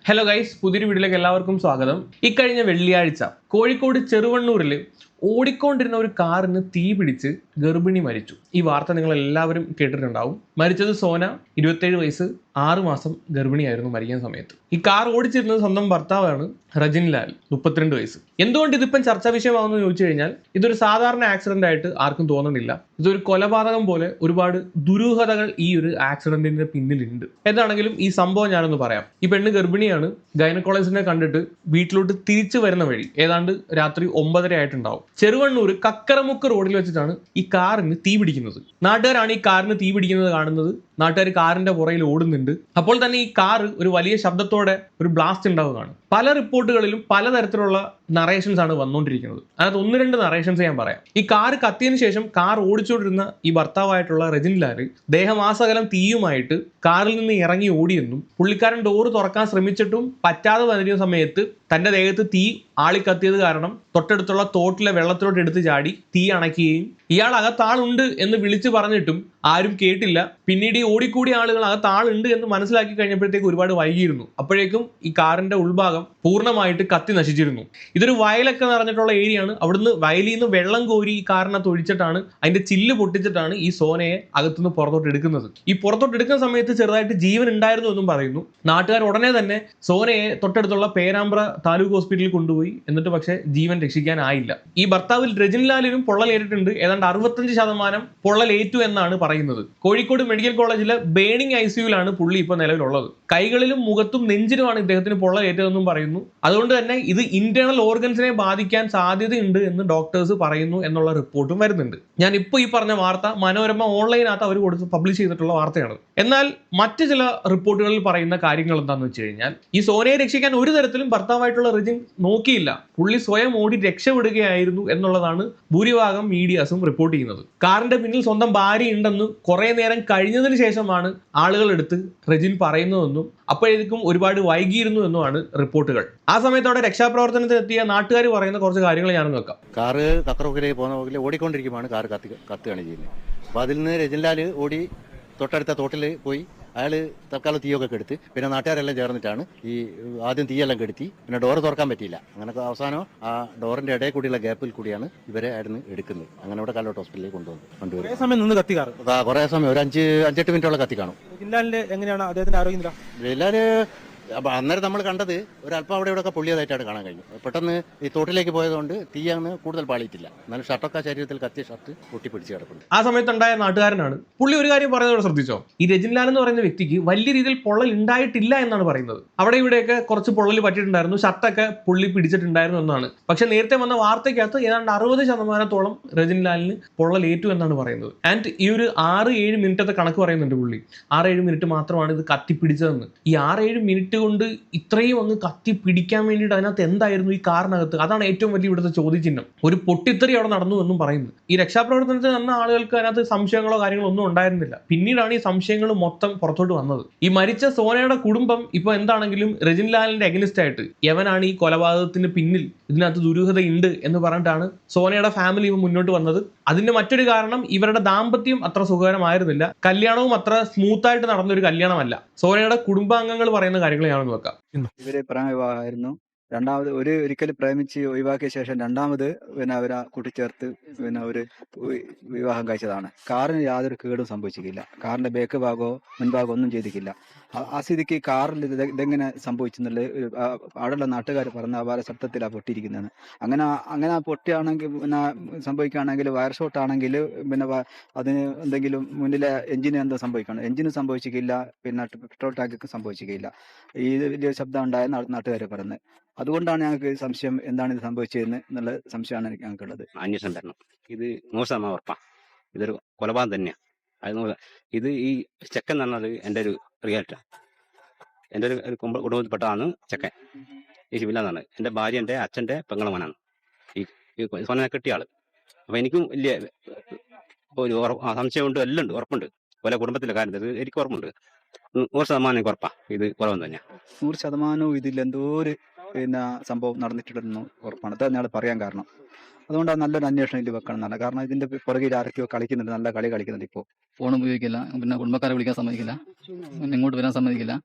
Hello guys, പുതിയൊരു വീഡിയോയിലേക്ക് എല്ലാവർക്കും സ്വാഗതം. ഇക്കഴിഞ്ഞ വെള്ളിയാഴ്ച കോഴിക്കോട് ചെറുവണ്ണൂരിൽ ഓടിക്കൊണ്ടിരുന്ന ഒരു കാറിന് തീ പിടിച്ച് ഗർഭിണി മരിച്ചു. ഈ വാർത്ത നിങ്ങൾ എല്ലാവരും കേട്ടിട്ടുണ്ടാവും. മരിച്ചത് സോന, 27 വയസ്സ്, 6 മാസം ഗർഭിണിയായിരുന്നു മരിക്കുന്ന സമയത്ത്. ഈ കാർ ഓടിച്ചിരുന്നത് സ്വന്തം ഭർത്താവാണ് റജിൻ ലാൽ, 32 വയസ്സ്. എന്തുകൊണ്ട് ഇതിപ്പം ചർച്ചാ വിഷയമാണെന്ന് ചോദിച്ചു കഴിഞ്ഞാൽ ഇതൊരു സാധാരണ ആക്സിഡന്റ് ആയിട്ട് ആർക്കും തോന്നുന്നില്ല. ഇതൊരു കൊലപാതകം പോലെ ഒരുപാട് ദുരൂഹതകൾ ഈ ഒരു ആക്സിഡന്റിന്റെ പിന്നിലുണ്ട്. എന്താണെങ്കിലും ഈ സംഭവം ഞാനൊന്ന് പറയാം. ഈ പെണ്ണ് ഗർഭിണിയാണ്. ഗൈനക്കോളജിസ്റ്റിനെ കണ്ടിട്ട് വീട്ടിലോട്ട് തിരിച്ചു വരുന്ന വഴി ഏതാണ്ട് രാത്രി 9:30 ആയിട്ടുണ്ടാവും. ചെറുവണ്ണൂർ കക്കരമുക്ക് റോഡിൽ വെച്ചിട്ടാണ് ഈ കാറിന് തീ പിടിക്കുന്നത്. നാട്ടുകാരാണ് ഈ കാറിന് തീ പിടിക്കുന്നത് കാണുന്നത്. നാട്ടുകാർ കാറിന്റെ പുറയിൽ ഓടുന്നുണ്ട്. അപ്പോൾ തന്നെ ഈ കാറ് ഒരു വലിയ ശബ്ദത്തോടെ ഒരു ബ്ലാസ്റ്റ് ഉണ്ടാവുകയാണ്. പല റിപ്പോർട്ടുകളിലും പലതരത്തിലുള്ള നറേഷൻസ് ആണ് വന്നുകൊണ്ടിരിക്കുന്നത്. അതിനകത്ത് 1-2 നറേഷൻസ് ഞാൻ പറയാം. ഈ കാർ കത്തിയതിനു ശേഷം കാർ ഓടിച്ചുകൊണ്ടിരുന്ന ഈ ഭർത്താവായിട്ടുള്ള റജിൻ ലാൽ ദേഹമാസകലം തീയുമായിട്ട് കാറിൽ നിന്ന് ഇറങ്ങി ഓടിയെന്നും പുള്ളിക്കാരൻ ഡോറ് തുറക്കാൻ ശ്രമിച്ചിട്ടും പറ്റാതെ വരുന്ന സമയത്ത് തന്റെ ദേഹത്ത് തീ ആളിക്കത്തിയത് കാരണം തൊട്ടടുത്തുള്ള തോട്ടിലെ വെള്ളത്തിലോട്ട് എടുത്ത് ചാടി തീ അണയ്ക്കുകയും ഇയാൾ അകത്താളുണ്ട് എന്ന് വിളിച്ചു പറഞ്ഞിട്ടും ആരും കേട്ടില്ല. പിന്നീട് ഈ ഓടിക്കൂടിയ ആളുകൾ അകത്താളുണ്ട് എന്ന് മനസ്സിലാക്കി കഴിഞ്ഞപ്പോഴത്തേക്ക് ഒരുപാട് വൈകിയിരുന്നു. അപ്പോഴേക്കും ഈ കാറിന്റെ ഉൾഭാഗം പൂർണ്ണമായിട്ട് കത്തി നശിച്ചിരുന്നു. ഇതൊരു വയലൊക്കെ നിറഞ്ഞിട്ടുള്ള ഏരിയയാണ്. അവിടുന്ന് വയലിൽ നിന്ന് വെള്ളം കോരി ഈ കാറിനകത്ത് ഒഴിച്ചിട്ടാണ്, അതിന്റെ ചില്ല് പൊട്ടിച്ചിട്ടാണ് ഈ സോനയെ അകത്തുനിന്ന് പുറത്തോട്ട് എടുക്കുന്നത്. ഈ പുറത്തോട്ട് എടുക്കുന്ന സമയത്ത് ചെറുതായിട്ട് ജീവൻ ഉണ്ടായിരുന്നു എന്നും പറയുന്നു. നാട്ടുകാർ ഉടനെ തന്നെ സോനയെ തൊട്ടടുത്തുള്ള പേരാമ്പ്ര താലൂക്ക് ഹോസ്പിറ്റലിൽ കൊണ്ടുപോയി. എന്നിട്ട് പക്ഷേ ജീവൻ രക്ഷിക്കാനായില്ല. ഈ ഭർത്താവിൽ റജിൻ ലാലിനും പൊള്ളലേറ്റിട്ടുണ്ട്. ഏതാണ്ട് 65% പൊള്ളലേറ്റു എന്നാണ് പറയുന്നത്. കോഴിക്കോട് മെഡിക്കൽ കോളേജിലെ ബേണിംഗ് ICUവിലാണ് പുള്ളി ഇപ്പോൾ നിലവിലുള്ളത്. കൈകളിലും മുഖത്തും നെഞ്ചിനുമാണ് ഇദ്ദേഹത്തിന് പൊള്ളലേറ്റതെന്നും പറയുന്നു. അതുകൊണ്ട് തന്നെ ഇത് ഇന്റേണൽ ഓർഗൻസിനെ ബാധിക്കാൻ സാധ്യതയുണ്ട് എന്ന് ഡോക്ടേഴ്സ് പറയുന്നു എന്നുള്ള റിപ്പോർട്ടും വരുന്നുണ്ട്. ഞാൻ ഇപ്പോൾ ഈ പറഞ്ഞ വാർത്ത മനോരമ ഓൺലൈനകത്ത് അവർ കൊടുത്ത് പബ്ലിഷ് ചെയ്തിട്ടുള്ള വാർത്തയാണ്. എന്നാൽ മറ്റു ചില റിപ്പോർട്ടുകളിൽ പറയുന്ന കാര്യങ്ങൾ എന്താണെന്ന് വെച്ച് കഴിഞ്ഞാൽ ഈ സോനയെ രക്ഷിക്കാൻ ഒരു തരത്തിലും ഭർത്താവായിട്ടുള്ള റജിൻ നോക്കിയില്ല. പുള്ളി സ്വയം ഓടി രക്ഷപ്പെടുകയായിരുന്നു എന്നുള്ളതാണ് ഭൂരിഭാഗം മീഡിയാസും റിപ്പോർട്ട് ചെയ്യുന്നത്. കാറിന്റെ പിന്നിൽ സ്വന്തം ഭാര്യ ഉണ്ടെന്ന് കുറെ നേരം കഴിഞ്ഞതിന് ശേഷമാണ് ആളുകൾ എടുത്ത് റജിൻ പറയുന്നതെന്നും അപ്പോഴേക്കും ഒരുപാട് വൈകിയിരുന്നു എന്നുമാണ് റിപ്പോർട്ടുകൾ. ആ സമയത്തോടെ രക്ഷാപ്രവർത്തനത്തിനെത്തിയ നാട്ടുകാർ പറയുന്ന കുറച്ച് കാര്യങ്ങൾ ഞാൻ നോക്കാം. കാറ് കക്കറോക്കിലേക്ക് പോകുന്ന പോകിൽ ഓടിക്കൊണ്ടിരിക്കുമ്പോൾ കാറ് കത്തുകയാണ് ചെയ്യുന്നത്. അപ്പോൾ അതിൽ നിന്ന് രജിൻലാൽ ഓടി തൊട്ടടുത്ത തോട്ടിൽ പോയി അയാൾ തൽക്കാലം തീയൊക്കെ കെടുത്ത് പിന്നെ നാട്ടുകാരെല്ലാം ചേർന്നിട്ടാണ് ഈ ആദ്യം തീയെല്ലാം കെടുത്തി. പിന്നെ ഡോറ് തുറക്കാൻ പറ്റിയില്ല. അങ്ങനെ അവസാനം ആ ഡോറിന്റെ ഇടയിൽ കൂടിയുള്ള ഗ്യാപ്പിൽ കൂടിയാണ് ഇവരെ ആയിരുന്നു എടുക്കുന്നത്. അങ്ങനെ ഇവിടെ കാലോട്ട് ഹോസ്പിറ്റലിൽ കൊണ്ടുവരും. കുറേ സമയം നിന്ന് കത്തി കാറ്. കുറേ സമയം ഒരു 5-8 മിനിറ്റോളം കത്തി കാണും. ജില്ലാലിന്റെ എങ്ങനെയാണ് അദ്ദേഹത്തിന്റെ ആരോഗ്യനില? ജില്ലാല് അപ്പം അന്നേരം നമ്മൾ കണ്ടത് ഒരല്പം അവിടെ ഇവിടെയൊക്കെ പൊള്ളിയതായിട്ടാണ് കാണാൻ കഴിഞ്ഞു. പെട്ടെന്ന് ഈ തോട്ടിലേക്ക് പോയതുകൊണ്ട് തീയാണ് കൂടുതൽ പാളിയിട്ടില്ല. എന്നാലും ഷർട്ടൊക്കെ ശരീരത്തിൽ കത്തിയ ഷർട്ട് പൊട്ടിപ്പിടിച്ച് കിടക്കുന്നുണ്ട്. ആ സമയത്തുണ്ടായ നാട്ടുകാരനാണ്. പുള്ളി ഒരു കാര്യം പറയുന്നത് ശ്രദ്ധിച്ചോ? ഈ രജിൻ ലാൽ എന്ന് പറയുന്ന വ്യക്തിക്ക് വലിയ രീതിയിൽ പൊള്ളൽ ഉണ്ടായിട്ടില്ല എന്നാണ് പറയുന്നത്. അവിടെ ഇവിടെയൊക്കെ കുറച്ച് പൊള്ളൽ പറ്റിയിട്ടുണ്ടായിരുന്നു, ഷർട്ടൊക്കെ പുള്ളി പിടിച്ചിട്ടുണ്ടായിരുന്നു എന്നാണ്. പക്ഷെ നേരത്തെ വന്ന വാർത്തയ്ക്കകത്ത് ഏതാണ്ട് 60% രജിൻ ലാലിന് പൊള്ളലേറ്റു എന്നാണ് പറയുന്നത്. ആൻഡ് ഈ ഒരു 6-7 മിനിറ്റത്തെ കണക്ക് പറയുന്നുണ്ട് പുള്ളി. 6-7 മിനിറ്റ് മാത്രമാണ് ഇത് കത്തിപ്പിടിച്ചതെന്ന്. ഈ 6-7 മിനിറ്റ് കൊണ്ട് ഇത്രയും അങ്ങ് കത്തി പിടിക്കാൻ വേണ്ടിയിട്ട് അതിനകത്ത് എന്തായിരുന്നു ഈ കാറിനകത്ത്? അതാണ് ഏറ്റവും വലിയ ഇവിടുത്തെ ചോദ്യചിഹ്നം. ഒരു പൊട്ടിത്തെറി അവിടെ നടന്നു എന്നും പറയുന്നു. ഈ രക്ഷാപ്രവർത്തനത്തിൽ വന്ന ആളുകൾക്ക് അതിനകത്ത് സംശയങ്ങളോ കാര്യങ്ങളോ ഒന്നും ഉണ്ടായിരുന്നില്ല. പിന്നീടാണ് ഈ സംശയങ്ങൾ മൊത്തം പുറത്തോട്ട് വന്നത്. ഈ മരിച്ച സോനയുടെ കുടുംബം ഇപ്പൊ എന്താണെങ്കിലും റജിൻ ലാലിന്റെ അഗനിസ്റ്റ് ആയിട്ട് എവനാണ് ഈ കൊലപാതകത്തിന് പിന്നിൽ, ഇതിനകത്ത് ദുരൂഹതയുണ്ട് എന്ന് പറഞ്ഞിട്ടാണ് സോനയുടെ ഫാമിലി ഇവ മുന്നോട്ട് വന്നത്. അതിന്റെ മറ്റൊരു കാരണം ഇവരുടെ ദാമ്പത്യം അത്ര സുഖകരമായിരുന്നില്ല. കല്യാണവും അത്ര സ്മൂത്ത് ആയിട്ട് നടന്നൊരു കല്യാണമല്ല. സോനയുടെ കുടുംബാംഗങ്ങൾ പറയുന്ന കാര്യങ്ങൾ ഞാനൊന്ന് വെക്കാം. ഇവര് പ്രേമവിവാഹമായിരുന്നു. രണ്ടാമത് ഒരിക്കൽ പ്രേമിച്ച് ഒഴിവാക്കിയ ശേഷം രണ്ടാമത് പിന്നെ അവരെ കൂട്ടിച്ചേർത്ത് പിന്നെ ഒരു വിവാഹം കഴിച്ചതാണ്. കാറിന് യാതൊരു കേടും സംഭവിച്ചിട്ടില്ല. കാറിന്റെ ബാക്ക് ഭാഗമോ മുൻഭാഗമോ ഒന്നും ചെയ്തിട്ടില്ല. ആ സ്ഥിതിക്ക് കാറിൽ ഇതെങ്ങനെ സംഭവിച്ചെന്നുള്ളത് അവിടെയുള്ള നാട്ടുകാർ പറഞ്ഞ അപാര ശബ്ദത്തിലാണ് പൊട്ടിയിരിക്കുന്നത്. അങ്ങനെ പൊട്ടിയാണെങ്കിൽ പിന്നെ സംഭവിക്കുകയാണെങ്കിൽ വയർ ഷോട്ട് ആണെങ്കിൽ പിന്നെ അതിന് എന്തെങ്കിലും മുന്നിലെ എഞ്ചിന് എന്താ സംഭവിക്കണം? എഞ്ചിന് സംഭവിച്ചിട്ടില്ല, പിന്നെ പെട്രോൾ ടാങ്കിക്ക് സംഭവിച്ചിട്ടില്ല. ഈ വലിയ ശബ്ദം ഉണ്ടായ നാട്ടുകാർ പറയുന്നത്. അതുകൊണ്ടാണ് ഞങ്ങൾക്ക് സംശയം, എന്താണ് ഇത് സംഭവിച്ചതെന്ന് എന്നുള്ള സംശയമാണ് ഞങ്ങൾക്കുള്ളത്. അന്വേഷണം തരണം. ഇത് 100% ഉറപ്പാണ്. ഇതൊരു കൊലപാതകം തന്നെയാണ്. ഇത് ഈ ചെക്കൻ എന്ന് പറഞ്ഞത് എൻ്റെ ഒരു റിയാലിറ്റി. എൻ്റെ ഒരു കുടുംബത്തിൽപ്പെട്ടതാണ് ചെക്കൻ. ഈ ശിവില എന്നാണ് എൻ്റെ ഭാര്യ, എൻ്റെ അച്ഛൻ്റെ പെങ്ങളെ മോനാണ് ഈ സോനെ കെട്ടിയ ആള്. അപ്പൊ എനിക്കും വലിയ ഒരു സംശയമുണ്ട്, എല്ലാം ഉണ്ട്, ഉറപ്പുണ്ട്. പല കുടുംബത്തിലെ കാര്യത്തിൽ എനിക്ക് ഉറപ്പുണ്ട്. 100% എനിക്ക് ഉറപ്പാണ് ഇത് കൊലപാതകം തന്നെയാണ്. 100% ഇതിൽ എന്തോ ഒരു പിന്നെ സംഭവം നടന്നിട്ടുണ്ടെന്ന് ഉറപ്പാണ്. അത് ഞങ്ങൾ പറയാൻ കാരണം അതുകൊണ്ടാണ് നല്ലൊരു അന്വേഷണം ഇതിൽ വെക്കണം എന്നാണ്. കാരണം ഇതിന്റെ പുറകിൽ ആരൊക്കെയോ കളിക്കുന്നുണ്ട്, നല്ല കളി കളിക്കുന്നുണ്ട്. ഇപ്പോൾ ഫോൺ ഉപയോഗിക്കില്ല, പിന്നെ കുടുംബക്കാരെ വിളിക്കാൻ സമ്മതിക്കില്ല, പിന്നെ ഇങ്ങോട്ട് വരാൻ സമ്മതിക്കില്ല.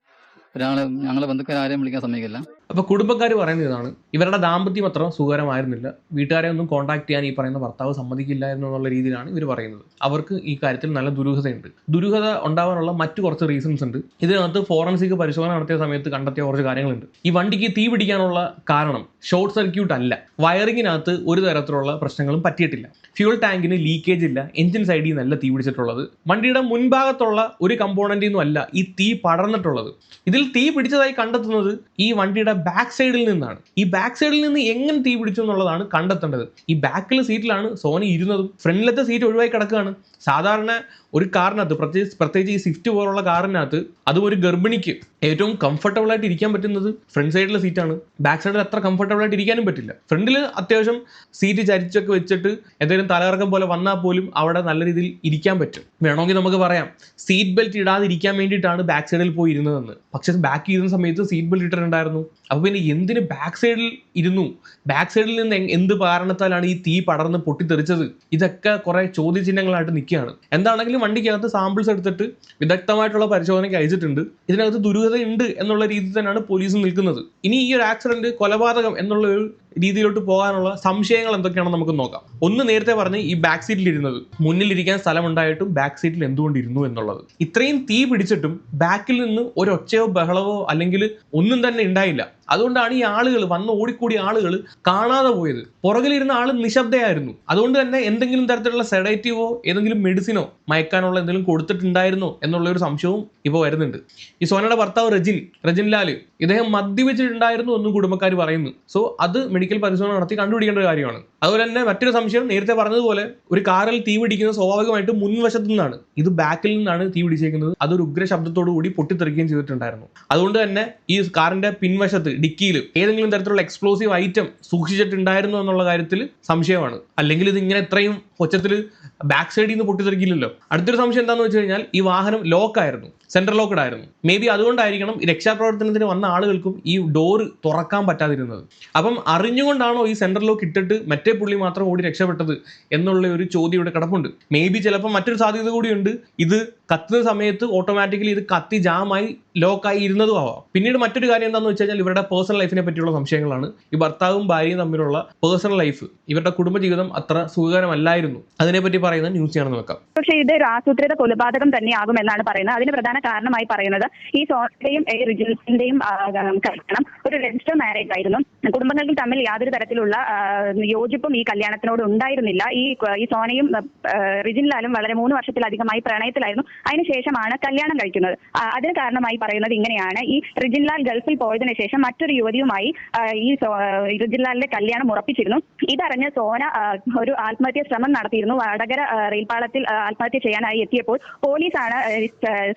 ഒരാളെ ഞങ്ങളെ ബന്ധുക്കാരെയും വിളിക്കാൻ സമ്മതിക്കില്ല. അപ്പോൾ കുടുംബക്കാർ പറയുന്നത് ഇതാണ്, ഇവരുടെ ദാമ്പത്യം അത്ര സുഖകരമായിരുന്നില്ല, വീട്ടുകാരെ ഒന്നും കോൺടാക്ട് ചെയ്യാൻ ഈ പറയുന്ന ഭർത്താവ് സമ്മതിക്കില്ല എന്നുള്ള രീതിയിലാണ് ഇവർ പറയുന്നത്. അവർക്ക് ഈ കാര്യത്തിൽ നല്ല ദുരൂഹതയുണ്ട്. ദുരൂഹത ഉണ്ടാവാനുള്ള മറ്റു കുറച്ച് റീസൺസ് ഉണ്ട്. ഇതിനകത്ത് ഫോറൻസിക് പരിശോധന നടത്തിയ സമയത്ത് കണ്ടെത്തിയ കുറച്ച് കാര്യങ്ങളുണ്ട്. ഈ വണ്ടിക്ക് തീ പിടിക്കാനുള്ള കാരണം ഷോർട്ട് സർക്യൂട്ട് അല്ല, വയറിങ്ങിനകത്ത് ഒരു തരത്തിലുള്ള പ്രശ്നങ്ങളും പറ്റിയിട്ടില്ല, ഫ്യൂൾ ടാങ്കിന് ലീക്കേജ് ഇല്ല, എഞ്ചിൻ സൈഡിൽ നിന്നല്ല തീ പിടിച്ചിട്ടുള്ളത്, വണ്ടിയുടെ മുൻഭാഗത്തുള്ള ഒരു കമ്പോണന്റിൽ നിന്നും അല്ല ഈ തീ പടർന്നിട്ടുള്ളത്. ഇതിൽ തീ പിടിച്ചതായി കണ്ടെത്തുന്നത് ഈ വണ്ടിയുടെ ബാക്ക് സൈഡിൽ നിന്നാണ്. ഈ ബാക്ക് സൈഡിൽ നിന്ന് എങ്ങനെ തീ പിടിച്ചു എന്നുള്ളതാണ് കണ്ടെത്തേണ്ടത്. ഈ ബാക്കിലെ സീറ്റിലാണ് സോനി ഇരുന്നതും, ഫ്രണ്ടിലത്തെ സീറ്റ് ഒഴിവായി കിടക്കുകയാണ്. സാധാരണ ഒരു കാറിനകത്ത്, പ്രത്യേകിച്ച് ഈ സ്വിഫ്റ്റ് പോലുള്ള കാറിനകത്ത്, അതും ഒരു ഗർഭിണിക്ക് ഏറ്റവും കംഫർട്ടബിൾ ആയിട്ട് ഇരിക്കാൻ പറ്റുന്നത് ഫ്രണ്ട് സൈഡിലെ സീറ്റാണ്. ബാക്ക് സൈഡിൽ അത്ര കംഫർട്ടബിൾ ആയിട്ട് ഇരിക്കാനും പറ്റില്ല. ഫ്രണ്ടിൽ അത്യാവശ്യം സീറ്റ് ചരിച്ചൊക്കെ വെച്ചിട്ട് എന്തെങ്കിലും തലകറക്കം പോലെ വന്നാൽ പോലും അവിടെ നല്ല രീതിയിൽ ഇരിക്കാൻ പറ്റും. വേണമെങ്കിൽ നമുക്ക് പറയാം സീറ്റ് ബെൽറ്റ് ഇടാതിരിക്കാൻ വേണ്ടിയിട്ടാണ് ബാക്ക് സൈഡിൽ പോയി ഇരുന്നതെന്ന്. പക്ഷെ ബാക്ക് ഇരുന്ന സമയത്ത് സീറ്റ് ബെൽറ്റ് ഇട്ടിട്ടുണ്ടായിരുന്നു. അപ്പോൾ പിന്നെ എന്തിന് ബാക്ക് സൈഡിൽ ഇരുന്നു? ബാക്ക് സൈഡിൽ നിന്ന് എന്ത് കാരണത്താലാണ് ഈ തീ പടർന്ന് പൊട്ടിത്തെറിച്ചത്? ഇതൊക്കെ കുറെ ചോദ്യചിഹ്നങ്ങളായിട്ട് നിൽക്കുകയാണ്. എന്താണെങ്കിലും വണ്ടിക്കകത്ത് സാമ്പിൾസ് എടുത്തിട്ട് വിദഗ്ധമായിട്ടുള്ള പരിശോധനയ്ക്ക് അയച്ചിട്ടുണ്ട്. ഇതിനകത്ത് ദുരൂഹതയുണ്ട് എന്നുള്ള രീതിയിൽ തന്നെയാണ് പോലീസ് നിൽക്കുന്നത്. ഇനി ഈ ഒരു ആക്സിഡന്റ് കൊലപാതകം എന്നുള്ള ഒരു രീതിയിലോട്ട് പോകാനുള്ള സംശയങ്ങൾ എന്തൊക്കെയാണെന്ന് നമുക്ക് നോക്കാം. ഒന്ന്, നേരത്തെ പറഞ്ഞ് ഈ ബാക്ക് സീറ്റിൽ ഇരുന്നത്, മുന്നിലിരിക്കാൻ സ്ഥലമുണ്ടായിട്ടും ബാക്ക് സീറ്റിൽ എന്തുകൊണ്ടിരുന്നു എന്നുള്ളത്. ഇത്രയും തീ പിടിച്ചിട്ടും ബാക്കിൽ നിന്ന് ഒരു ഒച്ചയോ ബഹളവോ അല്ലെങ്കിൽ ഒന്നും തന്നെ ഉണ്ടായില്ല. അതുകൊണ്ടാണ് ഈ ആളുകൾ വന്ന് ഓടിക്കൂടിയ ആളുകൾ കാണാതെ പോയത്. പുറകിലിരുന്ന ആൾ നിശബ്ദയായിരുന്നു. അതുകൊണ്ട് തന്നെ എന്തെങ്കിലും തരത്തിലുള്ള സെഡേറ്റീവോ ഏതെങ്കിലും മെഡിസിനോ മയക്കാനുള്ള എന്തെങ്കിലും കൊടുത്തിട്ടുണ്ടായിരുന്നോ എന്നുള്ള ഒരു സംശയവും ഇപ്പോൾ വരുന്നുണ്ട്. ഈ സോനയുടെ ഭർത്താവ് റജിൻ ലാൽ, ഇദ്ദേഹം മദ്യപിച്ചിട്ടുണ്ടായിരുന്നു എന്നും കുടുംബക്കാർ പറയുന്നു. സോ അത് മെഡിക്കൽ പരിശോധന നടത്തി കണ്ടുപിടിക്കേണ്ട കാര്യമാണ്. അതുപോലെ തന്നെ മറ്റൊരു സംശയം, നേരത്തെ പറഞ്ഞതുപോലെ ഒരു കാറിൽ തീ പിടിക്കുന്നത് സ്വാഭാവികമായിട്ടും മുൻവശത്തു നിന്നാണ്. ഇത് ബാക്കിൽ നിന്നാണ് തീ പിടിച്ചേക്കുന്നത്. അതൊരു ഉഗ്ര ശബ്ദത്തോടു കൂടി പൊട്ടിത്തെറിക്കുകയും ചെയ്തിട്ടുണ്ടായിരുന്നു. അതുകൊണ്ട് തന്നെ ഈ കാറിന്റെ പിൻവശത്ത് ഡിക്കിയിൽ ഏതെങ്കിലും തരത്തിലുള്ള എക്സ്പ്ലോസീവ് ഐറ്റം സൂക്ഷിച്ചിട്ടുണ്ടായിരുന്നു എന്നുള്ള കാര്യത്തിൽ സംശയമാണ്. അല്ലെങ്കിൽ ഇത് ഇങ്ങനെ ഇത്രയും ഒച്ചത്തിൽ ബാക്ക് സൈഡിൽ നിന്ന് പൊട്ടിത്തെറിക്കില്ലല്ലോ. അടുത്തൊരു സംശയം എന്താണെന്ന് വെച്ച് കഴിഞ്ഞാൽ ഈ വാഹനം ലോക്കായിരുന്നു, സെൻട്രൽ ലോക്കഡ് ആയിരുന്നു. മേ ബി അതുകൊണ്ടായിരിക്കണം ഈ രക്ഷാപ്രവർത്തനത്തിന് വന്ന ആളുകൾക്കും ഈ ഡോറ് തുറക്കാൻ പറ്റാതിരുന്നത്. അപ്പം അറിഞ്ഞുകൊണ്ടാണോ ഈ സെൻട്രൽ ലോക്ക് ഇട്ടിട്ട് മറ്റേ പുള്ളി മാത്രം ഓടി രക്ഷപ്പെട്ടത് എന്നുള്ള ഒരു ചോദ്യം ഇവിടെ കിടപ്പുണ്ട്. മേ ബി ചിലപ്പോൾ മറ്റൊരു സാധ്യത കൂടിയുണ്ട്, ഇത് കത്തുന്ന സമയത്ത് ഓട്ടോമാറ്റിക്കലി ഇത് കത്തി ജാമായി ലോക്കായി ഇരുന്നതും ആവാം. പിന്നീട് മറ്റൊരു കാര്യം എന്താണെന്ന് വെച്ച് കഴിഞ്ഞാൽ ഇവരുടെ പേഴ്സണൽ ലൈഫിനെ പറ്റിയുള്ള സംശയങ്ങളാണ്. ഈ ഭർത്താവും ഭാര്യയും തമ്മിലുള്ള പേഴ്സണൽ ലൈഫ്, ഇവരുടെ കുടുംബജീവിതം അത്ര സുഖകരമല്ലായിരുന്നു. അതിനെപ്പറ്റി പറയുന്ന ന്യൂസ് ആണെന്ന് വെക്കാം. പക്ഷേ ഇത് ഒരു ആസൂത്രിത കൊലപാതകം തന്നെയാകുമെന്നാണ് പറയുന്നത്. അതിന് പ്രധാന കാരണമായി പറയുന്നത് ഈ സോനയുടെയും റിജിൻസിന്റെയും കല്യാണം ഒരു രജിസ്റ്റർ മാരേജ് ആയിരുന്നു. കുടുംബങ്ങൾ തമ്മിൽ യാതൊരു തരത്തിലുള്ള യോജിപ്പും ഈ കല്യാണത്തിനോട് ഉണ്ടായിരുന്നില്ല. ഈ സോനയും റിജിൻ ലാലും വളരെ 3 വർഷത്തിലധികമായി പ്രണയത്തിലായിരുന്നു. അതിനുശേഷമാണ് കല്യാണം കഴിക്കുന്നത്. അതിന് കാരണമായി പറയുന്നത് ഇങ്ങനെയാണ്: ഈ റിജിൻ ലാൽ ഗൾഫിൽ പോയതിനു ശേഷം മറ്റൊരു യുവതിയുമായി ഈ റിജിൻ ലാലിന്റെ കല്യാണം ഉറപ്പിച്ചിരുന്നു. ഇതറിഞ്ഞ് സോന ഒരു ആത്മഹത്യാ ശ്രമം നടത്തിയിരുന്നു. വടകര റെയിൽപാളത്തിൽ ആത്മഹത്യ ചെയ്യാനായി എത്തിയപ്പോൾ പോലീസാണ്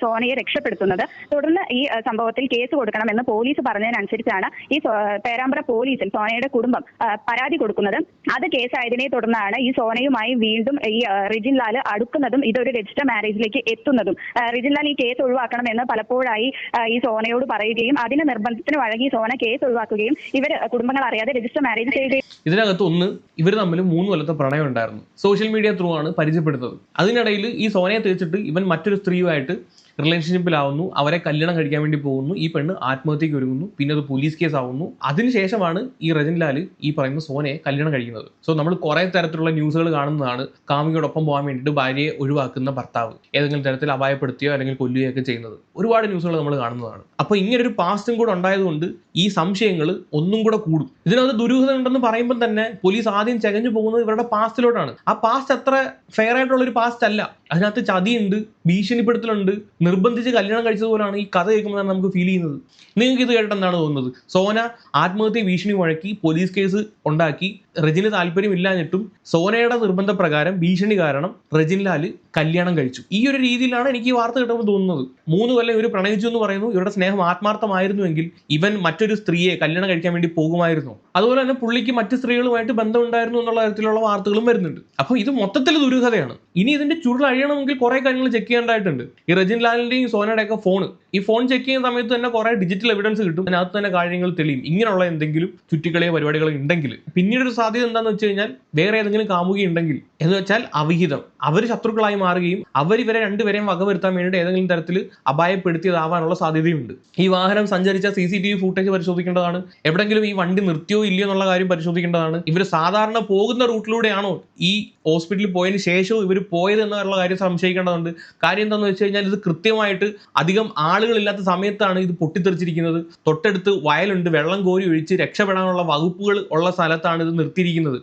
സോനയെ രക്ഷപ്പെടുത്തുന്നത്. തുടർന്ന് ഈ സംഭവത്തിൽ കേസ് കൊടുക്കണമെന്ന് പോലീസ് പറഞ്ഞതിനനുസരിച്ചാണ് ഈ പേരാമ്പ്ര പോലീസിൽ സോനയുടെ കുടുംബം പരാതി കൊടുക്കുന്നത്. അത് കേസായതിനെ തുടർന്നാണ് ഈ സോനയുമായി വീണ്ടും ഈ റിജിൻ ലാൽ അടുക്കുന്നതും ഇതൊരു രജിസ്റ്റർ മാരേജിലേക്ക് എത്തുന്നതും. റിജിൻ ലാൽ ഈ കേസ് ഒഴിവാക്കണമെന്ന് പലപ്പോഴായി ഈ സോനയോട് പറയുകയും അതിന് നിർബന്ധത്തിന് വഴങ്ങി സോന കേസ് ഒഴിവാക്കുകയും ഇവർ കുടുംബങ്ങൾ അറിയാതെ രജിസ്റ്റർ മാരേജ് ചെയ്യുകയും. ഇതിനകത്ത് ഒന്ന്, ഇവർ തമ്മിൽ 3 കൊല്ലത്തെ പ്രണയം ഉണ്ടായിരുന്നു. സോഷ്യൽ മീഡിയ ത്രൂ ആണ് പരിചയപ്പെടുന്നത്. അതിനിടയിൽ ഈ സോനയെ തേച്ചിട്ട് ഇവൻ മറ്റൊരു സ്ത്രീയുമായിട്ട് റിലേഷൻഷിപ്പിലാവുന്നു, അവരെ കല്യാണം കഴിക്കാൻ വേണ്ടി പോകുന്നു, ഈ പെണ്ണ് ആത്മഹത്യക്ക് ഒരുങ്ങുന്നു, പിന്നെ അത് പോലീസ് കേസ് ആവുന്നു. അതിനുശേഷമാണ് ഈ റജിൻ ലാൽ ഈ പറയുന്ന സോനയെ കല്യാണം കഴിക്കുന്നത്. സോ നമ്മൾ കുറെ തരത്തിലുള്ള ന്യൂസുകൾ കാണുന്നതാണ്. കാമുകിയോടൊപ്പം പോകാൻ വേണ്ടിയിട്ട് ഭാര്യയെ ഒഴിവാക്കുന്ന ഭർത്താവ് ഏതെങ്കിലും തരത്തിൽ അപായപ്പെടുത്തിയോ അല്ലെങ്കിൽ കൊല്ലുകയോ ഒക്കെ ചെയ്യുന്നത് ഒരുപാട് ന്യൂസുകൾ നമ്മൾ കാണുന്നതാണ്. അപ്പോൾ ഇങ്ങനൊരു പാസ്റ്റും കൂടെ ഉണ്ടായതുകൊണ്ട് ഈ സംശയങ്ങൾ ഒന്നും കൂടെ കൂടും. ഇതിനകത്ത് ദുരൂഹത ഉണ്ടെന്ന് പറയുമ്പോൾ തന്നെ പോലീസ് ആദ്യം ചകഞ്ഞു പോകുന്നത് ഇവരുടെ പാസ്റ്റിലോട്ടാണ്. ആ പാസ്റ്റ് അത്ര ഫെയർ ആയിട്ടുള്ള ഒരു പാസ്റ്റ് അല്ല. അതിനകത്ത് ചതിയുണ്ട്, ഭീഷണിപ്പെടുത്തലുണ്ട്, നിർബന്ധിച്ച് കല്യാണം കഴിച്ചതുപോലാണ് ഈ കഥ കേൾക്കുമ്പോൾ തന്നെ നമുക്ക് ഫീൽ ചെയ്യുന്നത്. നിങ്ങൾക്ക് ഇത് കേട്ടിട്ട് എന്താണ് തോന്നുന്നത്? സോന ആത്മഹത്യ ഭീഷണി മുഴക്കി പോലീസ് കേസ് ഉണ്ടാക്കി. റജിന് താല്പര്യമില്ലാഞ്ഞിട്ടും സോനയുടെ നിർബന്ധപ്രകാരം ഭീഷണി കാരണം റജിൻ ലാൽ കല്യാണം കഴിച്ചു. ഈ ഒരു രീതിയിലാണ് എനിക്ക് ഈ വാർത്ത കിട്ടുമ്പോൾ തോന്നുന്നത്. 3 കൊല്ലം ഇവർ പ്രണയിച്ചു എന്ന് പറയുന്നു. ഇവരുടെ സ്നേഹം ആത്മാർത്ഥമായിരുന്നുവെങ്കിൽ ഇവൻ മറ്റൊരു സ്ത്രീയെ കല്യാണം കഴിക്കാൻ വേണ്ടി പോകുമായിരുന്നു. അതുപോലെ തന്നെ പുള്ളിക്ക് മറ്റു സ്ത്രീകളുമായിട്ട് ബന്ധമുണ്ടായിരുന്നു എന്നുള്ള തരത്തിലുള്ള വാർത്തകളും വരുന്നുണ്ട്. അപ്പോൾ ഇത് മൊത്തത്തിൽ ദുരൂഹതയാണ്. ഇനി ഇതിന്റെ ചുരുൾ അഴിയണമെങ്കിൽ കുറെ കാര്യങ്ങൾ ചെക്ക് ചെയ്യേണ്ടതായിട്ടുണ്ട്. ഈ റജിൻ ലാലിന്റെയും സോനയുടെയൊക്കെ ഫോണ് ഈ ഫോൺ ചെക്ക് ചെയ്യുന്ന സമയത്ത് തന്നെ കുറെ ഡിജിറ്റൽ എവിഡൻസ് കിട്ടും, അതിനകത്ത് തന്നെ കാര്യങ്ങൾ തെളിയും. ഇങ്ങനെയുള്ള എന്തെങ്കിലും ചുറ്റിക്കളിയോ പരിപാടികളോ ഉണ്ടെങ്കിൽ പിന്നീട് ഒരു സാധ്യത എന്താണെന്ന് വെച്ച് കഴിഞ്ഞാൽ വേറെ ഏതെങ്കിലും കാമുകി ഉണ്ടെങ്കിൽ എന്ന് വെച്ചാൽ അവിഹിതം, അവർ ശത്രുക്കളായി മാറുകയും അവർ ഇവരെ രണ്ടുപേരെയും വകവരുത്താൻ വേണ്ടിയിട്ട് ഏതെങ്കിലും തരത്തിൽ അപായപ്പെടുത്തിയതാവാനുള്ള സാധ്യതയും. ഈ വാഹനം സഞ്ചരിച്ച CCTV ഫൂട്ടേജ് പരിശോധിക്കേണ്ടതാണ്. എവിടെങ്കിലും ഈ വണ്ടി നിർത്തിയോ ഇല്ലയോ എന്നുള്ള കാര്യം പരിശോധിക്കേണ്ടതാണ്. ഇവർ സാധാരണ പോകുന്ന റൂട്ടിലൂടെയാണോ ഈ ഹോസ്പിറ്റലിൽ പോയതിന് ശേഷവും ഇവർ പോയത് എന്നുള്ള കാര്യം സംശയിക്കേണ്ടതുണ്ട്. കാര്യം എന്താണെന്ന് വെച്ച് കഴിഞ്ഞാൽ ഇത് കൃത്യമായിട്ട് അധികം ആളുകളില്ലാത്ത സമയത്താണ് ഇത് പൊട്ടിത്തെറിച്ചിരിക്കുന്നത്. തൊട്ടടുത്ത് വയലുണ്ട്, വെള്ളം കോരി ഒഴിച്ച് രക്ഷപ്പെടാനുള്ള വകുപ്പുകൾ ഉള്ള സ്ഥലത്താണ് ഇത് നിർത്തിയിരിക്കുന്നത്.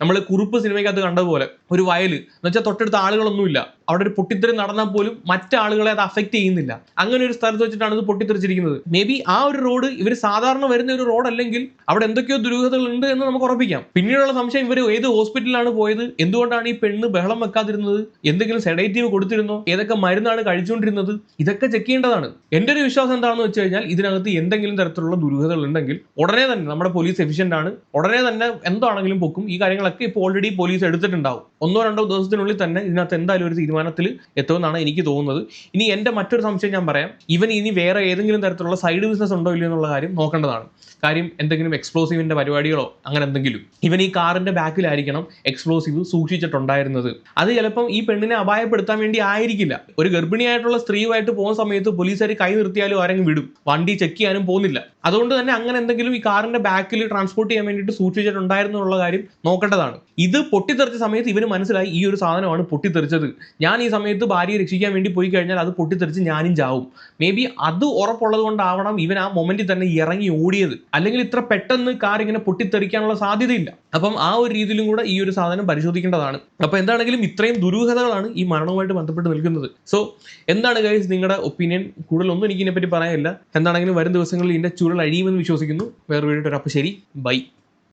നമ്മൾ കുറുപ്പ് സിനിമയ്ക്കകത്ത് കണ്ടതുപോലെ ഒരു വയൽ എന്ന് വെച്ചാൽ തൊട്ടടുത്ത ആളുകളൊന്നുമില്ല, അവിടെ ഒരു പൊട്ടിത്തെറി നടന്നാൽ പോലും മറ്റാളുകളെ അത് അഫക്റ്റ് ചെയ്യുന്നില്ല. അങ്ങനെ ഒരു സ്ഥലത്ത് വെച്ചിട്ടാണ് ഇത് പൊട്ടിത്തെറിച്ചിരിക്കുന്നത്. മേ ബി ആ ഒരു റോഡ് ഇവർ സാധാരണ വരുന്ന ഒരു റോഡ് അല്ലെങ്കിൽ അവിടെ എന്തൊക്കെയോ ദുരൂഹതകൾ ഉണ്ട് എന്ന് നമുക്ക് ഉറപ്പിക്കാം. പിന്നീടുള്ള സംശയം, ഇവർ ഏത് ഹോസ്പിറ്റലിലാണ് പോയത്, എന്തുകൊണ്ടാണ് ഈ പെണ്ണ് ബഹളം വെക്കാതിരുന്നത്, എന്തെങ്കിലും സെഡേറ്റീവ് കൊടുത്തിരുന്നോ, ഏതൊക്കെ മരുന്നാണ് കഴിച്ചുകൊണ്ടിരുന്നത്, ഇതൊക്കെ ചെക്ക് ചെയ്യേണ്ടതാണ്. എൻ്റെ ഒരു വിശ്വാസം എന്താണെന്ന് വെച്ച് കഴിഞ്ഞാൽ ഇതിനകത്ത് എന്തെങ്കിലും തരത്തിലുള്ള ദുരൂഹതകൾ ഉണ്ടെങ്കിൽ ഉടനെ തന്നെ നമ്മുടെ പോലീസ് എഫിഷ്യന്റ് ആണ്, ഉടനെ തന്നെ എന്താണെങ്കിലും പൊക്കും. ഈ കാര്യങ്ങളൊക്കെ ഇപ്പോൾ ഓൾറെഡി പോലീസ് എടുത്തിട്ടുണ്ടാവും. 1-2 ദിവസത്തിനുള്ളിൽ തന്നെ ഇതിനകത്ത് എന്തായാലും ഒരു തീരുമാനത്തിൽ എത്തുമെന്നാണ് എനിക്ക് തോന്നുന്നത്. ഇനി എൻ്റെ മറ്റൊരു സംശയം ഞാൻ പറയാം, ഇവൻ ഇനി വേറെ ഏതെങ്കിലും തരത്തിലുള്ള സൈഡ് ബിസിനസ് ഉണ്ടോ ഇല്ലയോ എന്നുള്ള കാര്യം നോക്കേണ്ടതാണ്. കാര്യം എന്തെങ്കിലും എക്സ്പ്ലോസീവിന്റെ പരിപാടികളോ അങ്ങനെ എന്തെങ്കിലും, ഇവൻ ഈ കാറിന്റെ ബാക്കിലായിരിക്കണം എക്സ്പ്ലോസീവ് സൂക്ഷിച്ചിട്ടുണ്ടായിരുന്നത്. അത് ചിലപ്പം ഈ പെണ്ണിനെ അപായപ്പെടുത്താൻ വേണ്ടി ആയിരിക്കില്ല. ഒരു ഗർഭിണിയായിട്ടുള്ള സ്ത്രീയുമായിട്ട് പോകുന്ന സമയത്ത് പോലീസുകാർ കൈ നിർത്തിയാലും ആരെങ്കിലും വിടും, വണ്ടി ചെക്ക് ചെയ്യാനും പോകുന്നില്ല. അതുകൊണ്ട് തന്നെ അങ്ങനെ എന്തെങ്കിലും ഈ കാറിന്റെ ബാക്കിൽ ട്രാൻസ്പോർട്ട് ചെയ്യാൻ വേണ്ടിയിട്ട് സൂക്ഷിച്ചിട്ടുണ്ടായിരുന്നു എന്നുള്ള കാര്യം നോക്കേണ്ടതാണ്. ഇത് പൊട്ടിത്തെറിച്ച സമയത്ത് ഇവന് മനസ്സിലായി ഈ ഒരു സാധനമാണ് പൊട്ടിത്തെറിച്ചത്, ഞാൻ ഈ സമയത്ത് ഭാര്യയെ രക്ഷിക്കാൻ വേണ്ടി പോയി കഴിഞ്ഞാൽ അത് പൊട്ടിത്തെറിച്ച് ഞാനും ചാവും. മേ ബി അത് ഉറപ്പുള്ളത് കൊണ്ടാവണം ഇവൻ ആ മൊമെന്റിൽ തന്നെ ഇറങ്ങി ഓടിയത്, അല്ലെങ്കിൽ ഇത്ര പെട്ടെന്ന് കാർ ഇങ്ങനെ പൊട്ടിത്തെറിക്കാനുള്ള സാധ്യതയില്ല. അപ്പം ആ ഒരു രീതിയിലും കൂടെ ഈ ഒരു സാധനം പരിശോധിക്കേണ്ടതാണ്. അപ്പൊ എന്താണെങ്കിലും ഇത്രയും ദുരൂഹതകളാണ് ഈ മരണവുമായിട്ട് ബന്ധപ്പെട്ട് നിൽക്കുന്നത്. സോ എന്താണ് ഗൈസ് നിങ്ങളുടെ ഒപ്പീനിയൻ? കൂടുതലൊന്നും എനിക്ക് ഇതിനെപ്പറ്റി പറയാനില്ല. എന്താണെങ്കിലും വരും ദിവസങ്ങളിൽ ഇതിന്റെ ചുരുൾ അഴിയുമെന്ന് വിശ്വസിക്കുന്നു. വേറെ വീഡിയോ. അപ്പോൾ ശരി, ബൈ.